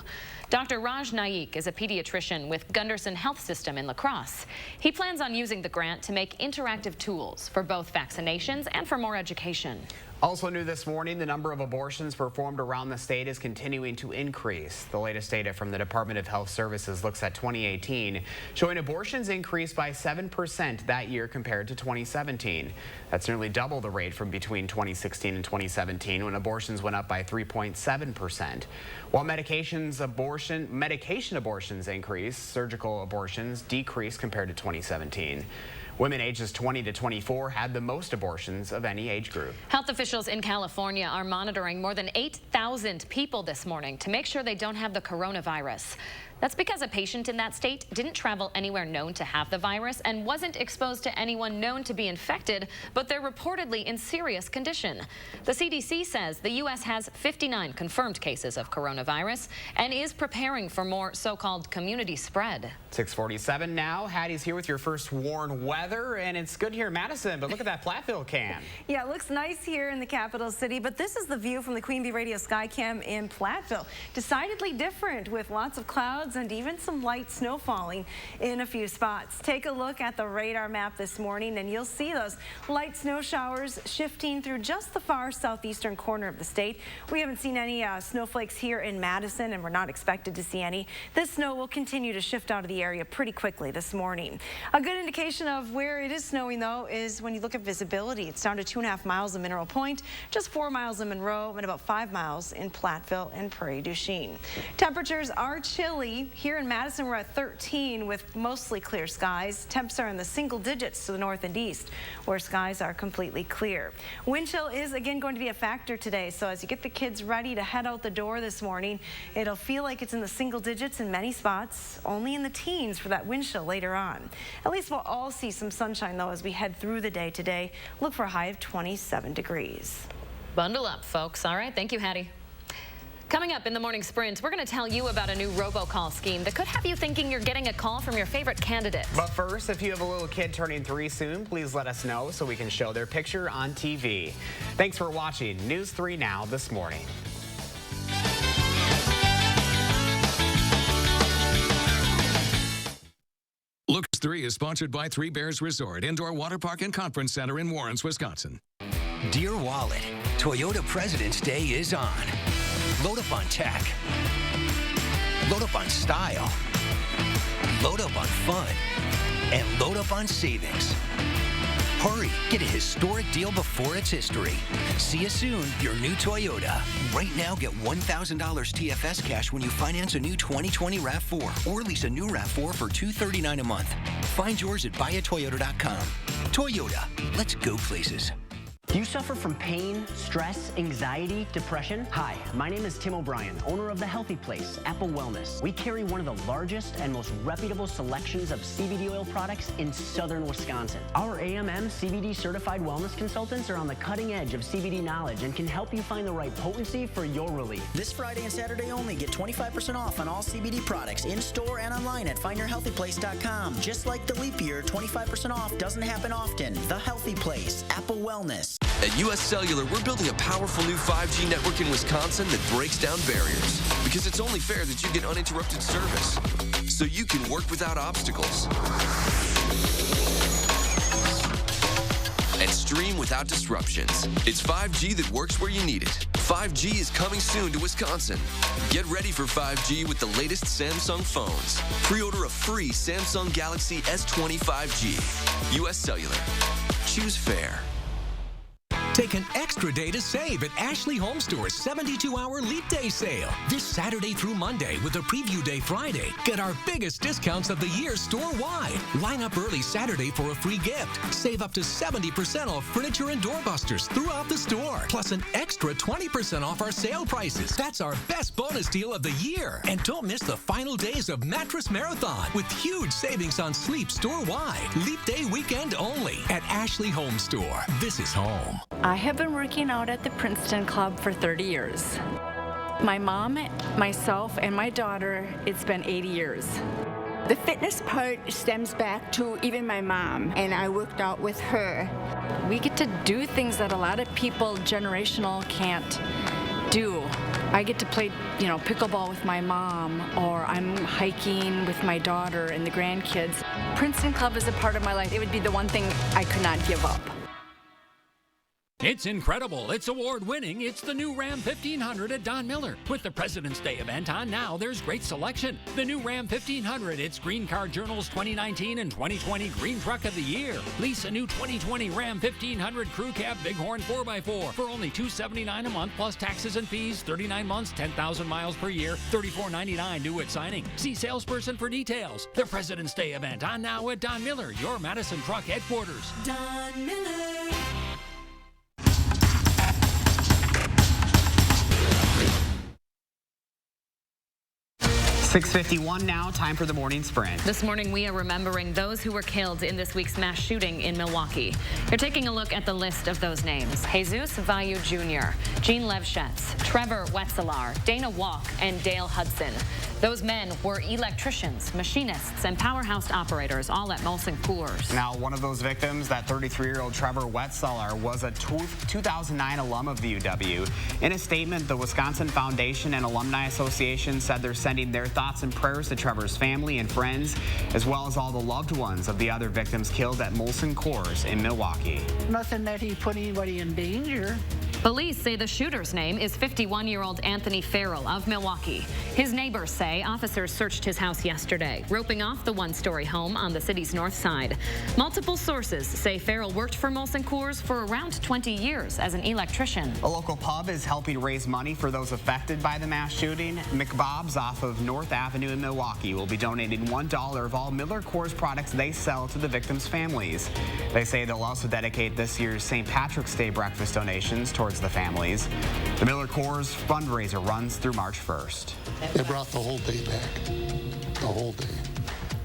Dr. Raj Naik is a pediatrician with Gunderson Health System in La Crosse. He plans on using the grant to make interactive tools for both vaccinations and for more education. Also new this morning, the number of abortions performed around the state is continuing to increase. The latest data from the Department of Health Services looks at 2018, showing abortions increased by 7% that year compared to 2017. That's nearly double the rate from between 2016 and 2017, when abortions went up by 3.7%. While medication abortions increased, surgical abortions decreased compared to 2017. Women ages 20 to 24 had the most abortions of any age group. Health officials in California are monitoring more than 8,000 people this morning to make sure they don't have the coronavirus. That's because a patient in that state didn't travel anywhere known to have the virus and wasn't exposed to anyone known to be infected, but they're reportedly in serious condition. The CDC says the U.S. has 59 confirmed cases of coronavirus and is preparing for more so-called community spread. 6:47 now. Hattie's here with your first warn weather, and it's good here in Madison, but look at that Platteville cam. Yeah, it looks nice here in the capital city, but this is the view from the Queen Bee Radio Sky Cam in Platteville. Decidedly different, with lots of clouds and even some light snow falling in a few spots. Take a look at the radar map this morning and you'll see those light snow showers shifting through just the far southeastern corner of the state. We haven't seen any snowflakes here in Madison, and we're not expected to see any. This snow will continue to shift out of the area pretty quickly this morning. A good indication of where it is snowing, though, is when you look at visibility. It's down to 2.5 miles in Mineral Point, just 4 miles in Monroe, and about 5 miles in Platteville and Prairie du Chien. Temperatures are chilly. Here in Madison, we're at 13 with mostly clear skies. Temps are in the single digits to the north and east, where skies are completely clear. Wind chill is again going to be a factor today, so as you get the kids ready to head out the door this morning, it'll feel like it's in the single digits in many spots, only in the teens for that wind chill later on. At least we'll all see some sunshine, though, as we head through the day today. Look for a high of 27 degrees. Bundle up, folks. All right, thank you, Hattie. Coming up in the morning sprint, we're going to tell you about a new robocall scheme that could have you thinking you're getting a call from your favorite candidate. But first, if you have a little kid turning 3 soon, please let us know so we can show their picture on TV. Thanks for watching News 3 Now this morning. Looks 3 is sponsored by Three Bears Resort, Indoor Water Park and Conference Center in Warrens, Wisconsin. Dear Wallet, Toyota President's Day is on. Load up on tech. Load up on style. Load up on fun. And load up on savings. Hurry, get a historic deal before it's history. See you soon, your new Toyota. Right now, get $1,000 TFS cash when you finance a new 2020 RAV4 or lease a new RAV4 for $239 a month. Find yours at buyatoyota.com. Toyota, let's go places. Do you suffer from pain, stress, anxiety, depression? Hi, my name is Tim O'Brien, owner of The Healthy Place, Apple Wellness. We carry one of the largest and most reputable selections of CBD oil products in southern Wisconsin. Our AMM CBD certified wellness consultants are on the cutting edge of CBD knowledge and can help you find the right potency for your relief. This Friday and Saturday only, get 25% off on all CBD products in-store and online at findyourhealthyplace.com. Just like the leap year, 25% off doesn't happen often. The Healthy Place, Apple Wellness. At U.S. Cellular, we're building a powerful new 5G network in Wisconsin that breaks down barriers. Because it's only fair that you get uninterrupted service, so you can work without obstacles and stream without disruptions. It's 5G that works where you need it. 5G is coming soon to Wisconsin. Get ready for 5G with the latest Samsung phones. Pre-order a free Samsung Galaxy S20 5G. U.S. Cellular. Choose fair. Take an extra day to save at Ashley Home Store's 72-hour Leap Day sale. This Saturday through Monday with a Preview Day Friday. Get our biggest discounts of the year store-wide. Line up early Saturday for a free gift. Save up to 70% off furniture and doorbusters throughout the store. Plus an extra 20% off our sale prices. That's our best bonus deal of the year. And don't miss the final days of Mattress Marathon with huge savings on sleep store-wide. Leap Day weekend only at Ashley Home Store. This is home. I have been working out at the Princeton Club for 30 years. My mom, myself, and my daughter, it's been 80 years. The fitness part stems back to even my mom, and I worked out with her. We get to do things that a lot of people, generational, can't do. I get to play, pickleball with my mom, or I'm hiking with my daughter and the grandkids. Princeton Club is a part of my life. It would be the one thing I could not give up. It's incredible. It's award-winning. It's the new Ram 1500 at Don Miller. With the President's Day event on now, there's great selection. The new Ram 1500, it's Green Car Journal's 2019 and 2020 Green Truck of the Year. Lease a new 2020 Ram 1500 Crew Cab Bighorn 4x4 for only $279 a month plus taxes and fees, 39 months, 10,000 miles per year, $34.99 due at signing. See salesperson for details. The President's Day event on now at Don Miller, your Madison Truck headquarters. Don Miller. 6:51 now, time for the morning sprint. This morning, we are remembering those who were killed in this week's mass shooting in Milwaukee. You're taking a look at the list of those names. Jesus Vayu Jr., Gene Levschetz, Trevor Wetzelar, Dana Walk, and Dale Hudson. Those men were electricians, machinists, and powerhouse operators, all at Molson Coors. Now, one of those victims, that 33-year-old Trevor Wetzelar, was a 2009 alum of the UW. In a statement, the Wisconsin Foundation and Alumni Association said they're sending their thoughts and prayers to Trevor's family and friends, as well as all the loved ones of the other victims killed at Molson Coors in Milwaukee. Nothing that he put anybody in danger. Police say the shooter's name is 51-year-old Anthony Farrell of Milwaukee. His neighbors say officers searched his house yesterday, roping off the one-story home on the city's north side. Multiple sources say Farrell worked for Molson Coors for around 20 years as an electrician. A local pub is helping raise money for those affected by the mass shooting. McBob's off of North Avenue in Milwaukee will be donating $1 of all Miller Coors products they sell to the victims' families. They say they'll also dedicate this year's St. Patrick's Day breakfast donations towards the families. The Miller Coors fundraiser runs through March 1st. They brought the whole day back, the whole day.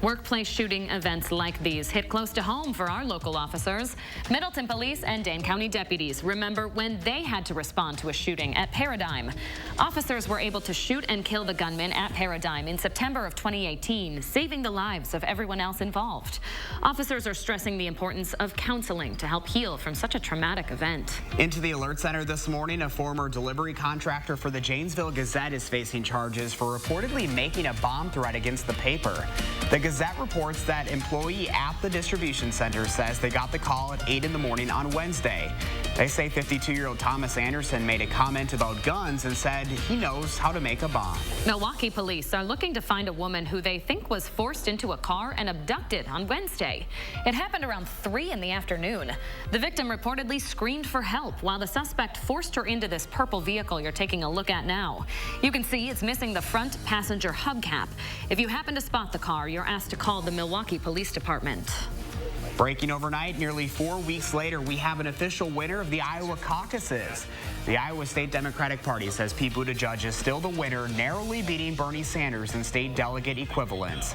Workplace shooting events like these hit close to home for our local officers. Middleton Police and Dane County deputies remember when they had to respond to a shooting at Paradigm. Officers were able to shoot and kill the gunman at Paradigm in September of 2018, saving the lives of everyone else involved. Officers are stressing the importance of counseling to help heal from such a traumatic event. Into the Alert Center this morning, a former delivery contractor for the Janesville Gazette is facing charges for reportedly making a bomb threat against the paper. The Gazette reports that employee at the distribution center says they got the call at 8 in the morning on Wednesday. They say 52-year-old Thomas Anderson made a comment about guns and said he knows how to make a bomb. Milwaukee police are looking to find a woman who they think was forced into a car and abducted on Wednesday. It happened around 3 in the afternoon. The victim reportedly screamed for help while the suspect forced her into this purple vehicle you're taking a look at now. You can see it's missing the front passenger hubcap. If you happen to spot the car, you're asked to call the Milwaukee Police Department. Breaking overnight, nearly 4 weeks later, we have an official winner of the Iowa caucuses. The Iowa State Democratic Party says Pete Buttigieg is still the winner, narrowly beating Bernie Sanders in state delegate equivalents.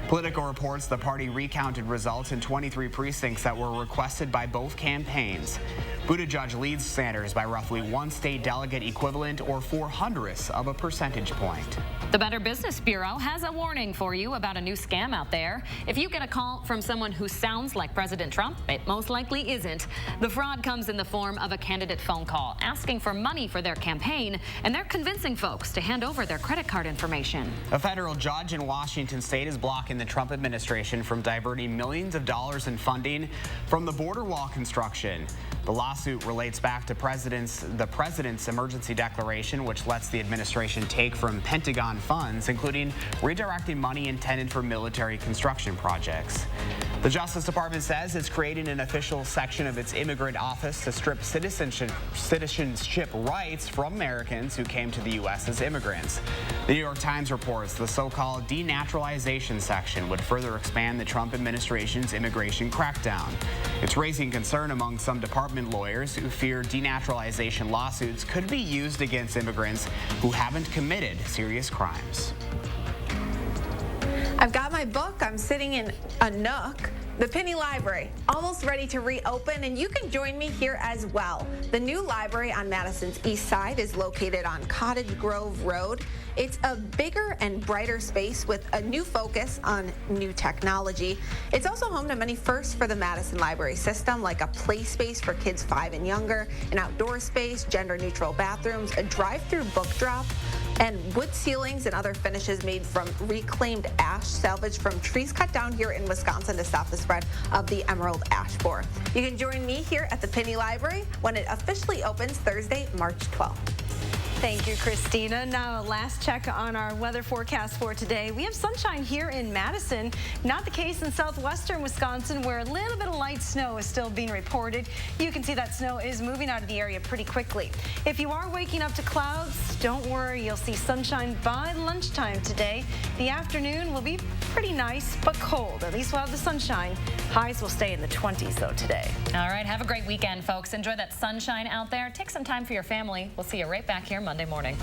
Politico reports the party recounted results in 23 precincts that were requested by both campaigns. Buttigieg leads Sanders by roughly 1 state delegate equivalent, or 0.04 of a percentage point. The Better Business Bureau has a warning for you about a new scam out there. If you get a call from someone who sounds like President Trump, it most likely isn't. The fraud comes in the form of a candidate phone call asking for money for their campaign, and they're convincing folks to hand over their credit card information. A federal judge in Washington state is blocking the Trump administration from diverting millions of dollars in funding from the border wall construction. The lawsuit relates back to the president's emergency declaration, which lets the administration take from Pentagon funds, including redirecting money intended for military construction projects. The Justice Department says it's creating an official section of its immigrant office to strip citizenship rights from Americans who came to the U.S. as immigrants. The New York Times reports the so-called denaturalization section would further expand the Trump administration's immigration crackdown. It's raising concern among some department lawyers who fear denaturalization lawsuits could be used against immigrants who haven't committed serious crimes. I've got my book. I'm sitting in a nook. The Penny Library, almost ready to reopen, and you can join me here as well. The new library on Madison's east side is located on Cottage Grove Road. It's a bigger and brighter space with a new focus on new technology. It's also home to many firsts for the Madison Library System, like a play space for kids 5 and younger, an outdoor space, gender-neutral bathrooms, a drive-through book drop, and wood ceilings and other finishes made from reclaimed ash salvaged from trees cut down here in Wisconsin to stop the spread of the emerald ash borer. You can join me here at the Penny Library when it officially opens Thursday, March 12th. Thank you, Christina. Now, last check on our weather forecast for today. We have sunshine here in Madison. Not the case in southwestern Wisconsin, where a little bit of light snow is still being reported. You can see that snow is moving out of the area pretty quickly. If you are waking up to clouds, don't worry. You'll see sunshine by lunchtime today. The afternoon will be pretty nice, but cold. At least we'll have the sunshine. Highs will stay in the 20s, though, today. All right, have a great weekend, folks. Enjoy that sunshine out there. Take some time for your family. We'll see you right back here Monday morning.